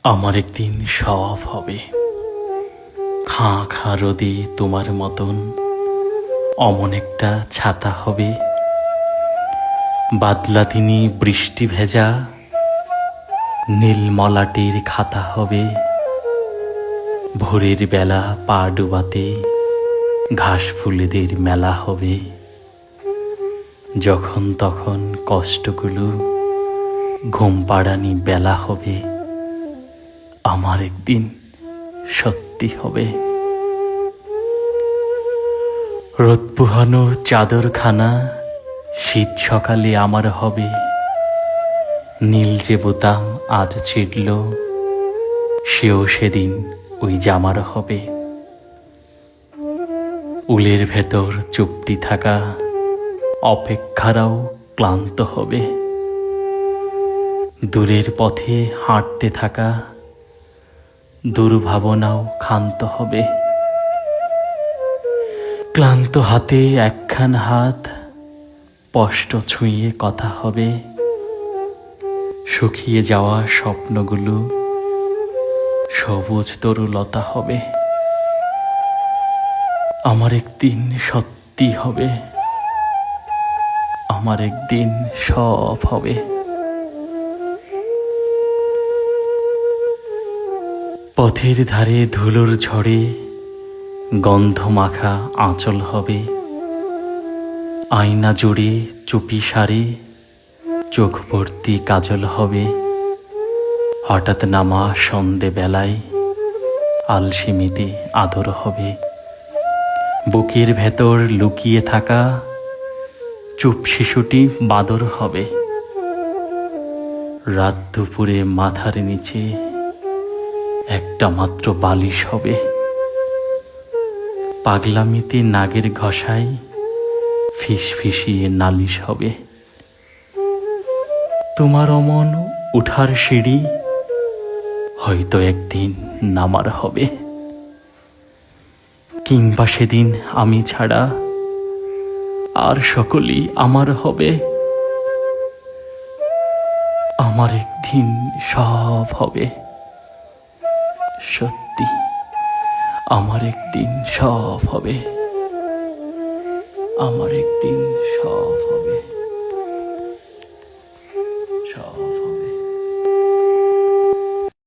আমার একদিন সব হবে। খাঁ খাঁ রোদে তোমার মতন অমন একটা ছাতা হবে। বাদলা দিনে বৃষ্টি ভেজা নীল মলাটের খাতা হবে। ভোরের বেলা পা ডুবাতে ঘাস ফুলেদের মেলা হবে। যখন তখন কষ্টগুলো ঘুম পাড়ানি বেলা হবে। আমার একদিন সত্যি হবে। রোদ পোহানো চাদরখানা শীত সকালে আমার হবে। নীল যে বোতাম আজ ছিড়ল সেও সেদিন ওই জামার হবে। উলের ভেতর চুপটি থাকা অপেক্ষারাও ক্লান্ত হবে। দূরের পথে হাঁটতে থাকা দুর্ভাবনাও ক্ষান্ত হবে। ক্লান্ত হাতে একখান হাত স্পষ্ট ছুঁয়ে কথা হবে। শুকিয়ে যাওয়া স্বপ্নগুলো সবুজ তরুলতা হবে। আমার একদিন সত্যি হবে। আমার একদিন সব হবে। পথের ধারে ধুলোর ঝড়ে গন্ধ মাখা আঁচল হবে। আয়না জুড়ে চুপি সারে চোখ ভর্তি কাজল হবে। হঠাৎ নামা সন্ধে বেলায় আলসেমিতে আদর হবে। বুকের ভেতর লুকিয়ে থাকা চুপ শিশুটি বাদর হবে। রাত দুপুরে মাথার নিচে একটা মাত্র বালিশ হবে। পাগলামিতে নাগের ঘষায় ফিসফিসিয়ে নালিশ হবে। তোমার অমন উঠার সিঁড়ি হয়তো একদিন নামার হবে। কিংবা সেদিন আমি ছাড়া আর সকলেই আমার হবে। আমার একদিন সব হবে। সত্যি আমার একদিন সব হবে। আমার একদিন সব হবে।